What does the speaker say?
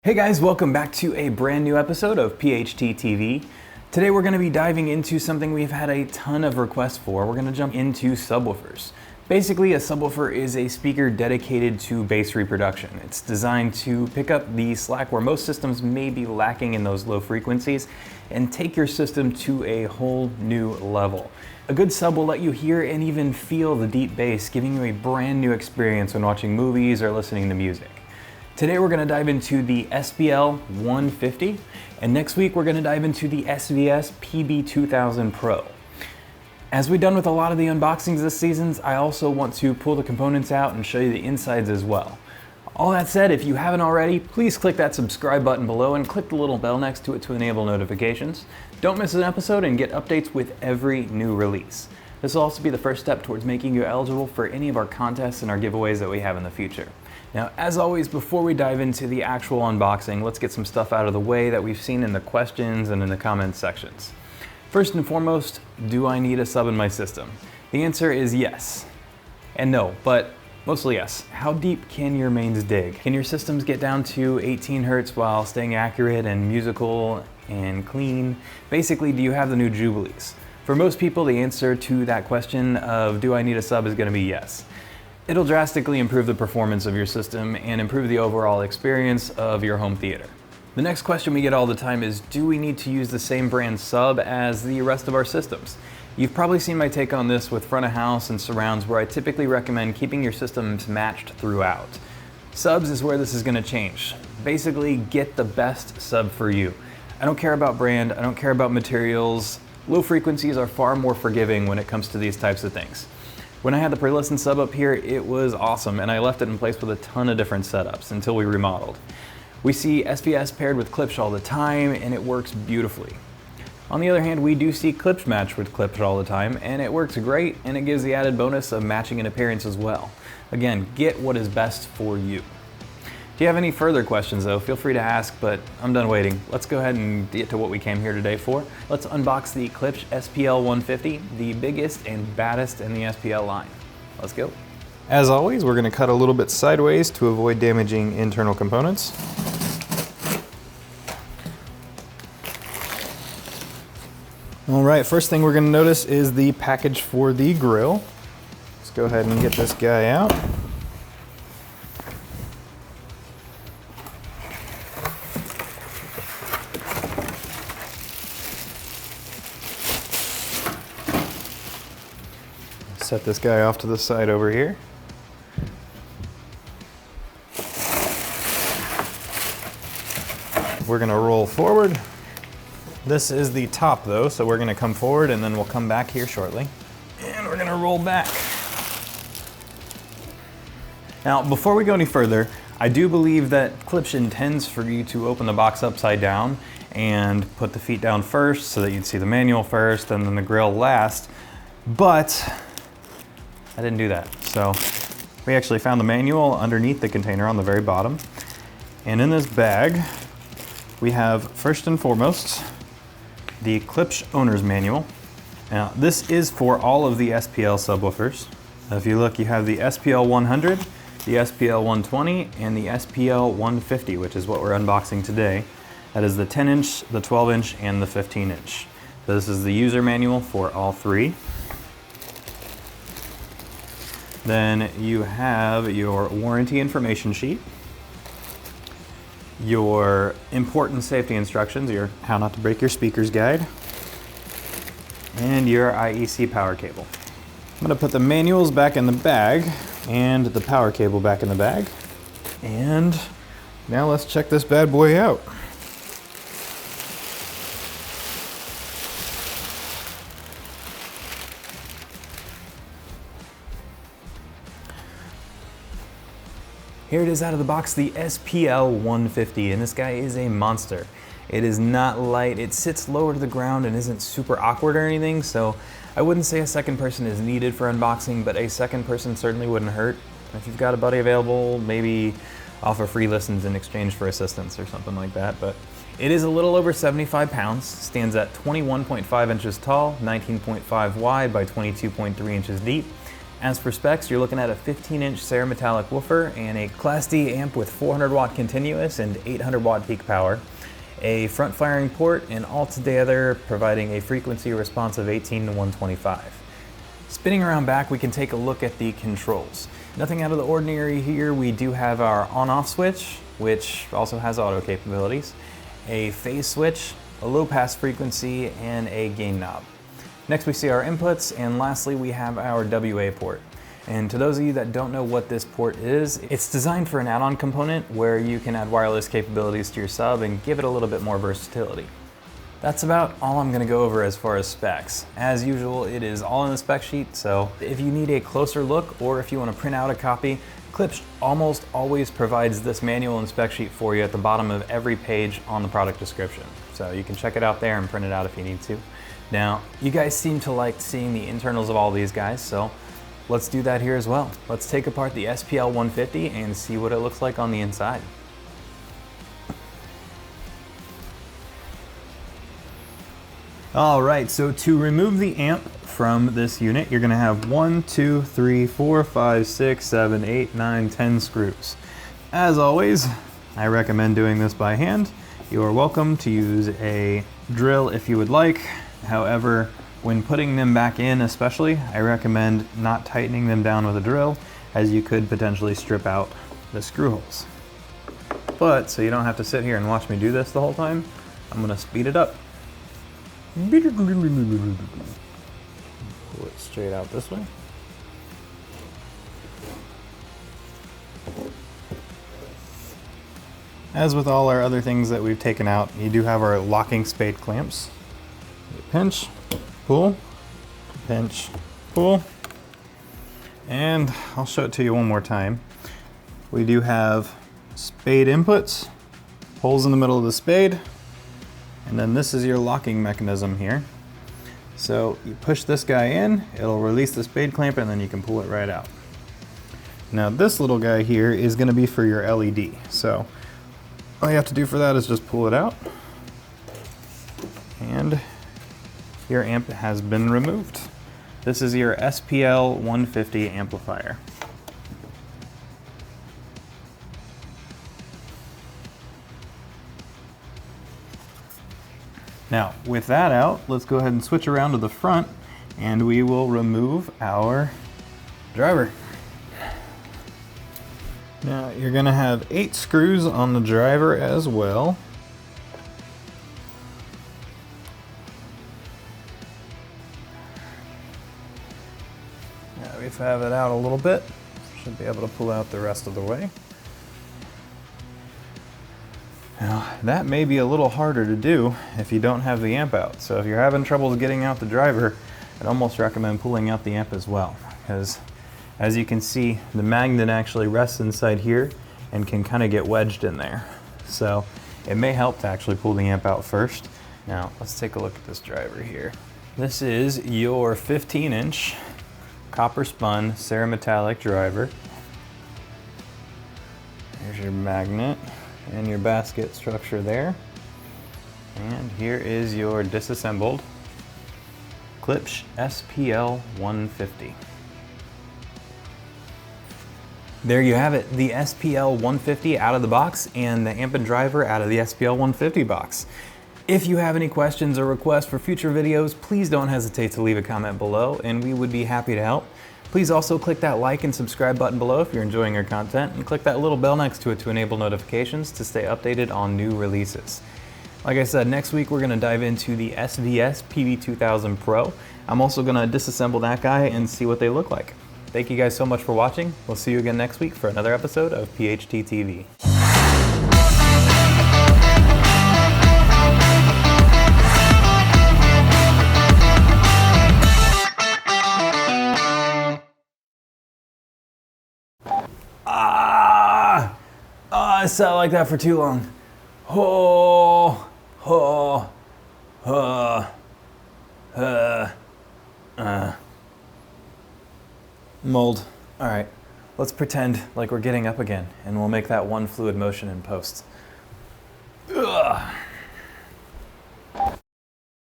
Hey guys, welcome back to a brand new episode of PHT TV. Today we're going to be diving into something we've had a ton of requests for. We're going to jump into subwoofers. Basically, a subwoofer is a speaker dedicated to bass reproduction. It's designed to pick up the slack where most systems may be lacking in those low frequencies and take your system to a whole new level. A good sub will let you hear and even feel the deep bass, giving you a brand new experience when watching movies or listening to music. Today we're going to dive into the SPL-150, and next week we're going to dive into the SVS PB2000 Pro. As we've done with a lot of the unboxings this season, I also want to pull the components out and show you the insides as well. All that said, if you haven't already, please click that subscribe button below and click the little bell next to it to enable notifications. Don't miss an episode and get updates with every new release. This will also be the first step towards making you eligible for any of our contests and our giveaways that we have in the future. Now, as always, before we dive into the actual unboxing, let's get some stuff out of the way that we've seen in the questions and in the comments sections. First and foremost, do I need a sub in my system? The answer is yes and no, but mostly yes. How deep can your mains dig? Can your systems get down to 18 Hertz while staying accurate and musical and clean? Basically, do you have the new Jubilees? For most people, the answer to that question of do I need a sub is going to be yes. It'll drastically improve the performance of your system and improve the overall experience of your home theater. The next question we get all the time is, do we need to use the same brand sub as the rest of our systems? You've probably seen my take on this with front of house and surrounds, where I typically recommend keeping your systems matched throughout. Subs is where this is going to change. Basically, get the best sub for you. I don't care about brand, I don't care about materials. Low frequencies are far more forgiving when it comes to these types of things. When I had the pre-listen sub up here, it was awesome, and I left it in place with a ton of different setups until we remodeled. We see SVS paired with Klipsch all the time, and it works beautifully. On the other hand, we do see Klipsch match with Klipsch all the time, and it works great, and it gives the added bonus of matching in appearance as well. Again, get what is best for you. If you have any further questions though, feel free to ask, but I'm done waiting. Let's go ahead and get to what we came here today for. Let's unbox the Klipsch SPL-150, the biggest and baddest in the SPL line. Let's go. As always, we're going to cut a little bit sideways to avoid damaging internal components. All right, first thing we're going to notice is the package for the grill. Let's go ahead and get this guy out. Set this guy off to the side over here. We're gonna roll forward. This is the top though, so we're gonna come forward and then we'll come back here shortly. And we're gonna roll back. Now, before we go any further, I do believe that Klipsch intends for you to open the box upside down and put the feet down first so that you'd see the manual first and then the grill last, but I didn't do that. So we actually found the manual underneath the container on the very bottom. And in this bag, we have first and foremost, the Klipsch owner's manual. Now this is for all of the SPL subwoofers. If you look, you have the SPL-100, the SPL-120, and the SPL-150, which is what we're unboxing today. That is the 10-inch, the 12-inch, and the 15-inch. So this is the user manual for all three. Then you have your warranty information sheet, your important safety instructions, your how not to break your speakers guide, and your IEC power cable. I'm gonna put the manuals back in the bag and the power cable back in the bag. And now let's check this bad boy out. Here it is out of the box, the SPL-150, and this guy is a monster. It is not light, it sits lower to the ground and isn't super awkward or anything, so I wouldn't say a second person is needed for unboxing, but a second person certainly wouldn't hurt. If you've got a buddy available, maybe offer free listens in exchange for assistance or something like that. But it is a little over 75 pounds, stands at 21.5 inches tall, 19.5 wide by 22.3 inches deep. As for specs, you're looking at a 15-inch cerametallic woofer and a Class D amp with 400 watt continuous and 800 watt peak power, a front firing port, and all together providing a frequency response of 18 to 125. Spinning around back, we can take a look at the controls. Nothing out of the ordinary here. We do have our on-off switch, which also has auto capabilities, a phase switch, a low pass frequency, and a gain knob. Next we see our inputs, and lastly we have our WA port. And to those of you that don't know what this port is, it's designed for an add-on component where you can add wireless capabilities to your sub and give it a little bit more versatility. That's about all I'm gonna go over as far as specs. As usual, it is all in the spec sheet, so if you need a closer look or if you wanna print out a copy, Klipsch almost always provides this manual and spec sheet for you at the bottom of every page on the product description. So you can check it out there and print it out if you need to. Now, you guys seem to like seeing the internals of all these guys, so let's do that here as well. Let's take apart the SPL-150 and see what it looks like on the inside. All right, so to remove the amp from this unit, you're gonna have 1, 2, 3, 4, 5, 6, 7, 8, 9, 10 screws. As always, I recommend doing this by hand. You are welcome to use a drill if you would like. However, when putting them back in especially, I recommend not tightening them down with a drill, as you could potentially strip out the screw holes. But, so you don't have to sit here and watch me do this the whole time, I'm gonna speed it up. Pull it straight out this way. As with all our other things that we've taken out, you do have our locking spade clamps. Pinch, pull, pinch, pull, and I'll show it to you one more time. We do have spade inputs, holes in the middle of the spade, and then this is your locking mechanism here. So you push this guy in, it'll release the spade clamp, and then you can pull it right out. Now this little guy here is going to be for your LED. So all you have to do for that is just pull it out, and your amp has been removed. This is your SPL-150 amplifier. Now, with that out, let's go ahead and switch around to the front and we will remove our driver. Now, you're gonna have 8 screws on the driver as well. Now, we have it out a little bit. Should be able to pull out the rest of the way. Now, that may be a little harder to do if you don't have the amp out. So if you're having trouble getting out the driver, I'd almost recommend pulling out the amp as well. Because as you can see, the magnet actually rests inside here and can kind of get wedged in there. So it may help to actually pull the amp out first. Now, let's take a look at this driver here. This is your 15-inch copper spun cerametallic driver. Here's your magnet and your basket structure there. And here is your disassembled Klipsch SPL-150. There you have it, the SPL-150 out of the box and the amp and driver out of the SPL-150 box. If you have any questions or requests for future videos, please don't hesitate to leave a comment below and we would be happy to help. Please also click that like and subscribe button below if you're enjoying our content, and click that little bell next to it to enable notifications to stay updated on new releases. Like I said, next week we're going to dive into the SVS PV2000 Pro. I'm also going to disassemble that guy and see what they look like. Thank you guys so much for watching. We'll see you again next week for another episode of PHT TV. I sat like that for too long. Oh, mold. All right, let's pretend like we're getting up again and we'll make that one fluid motion in post.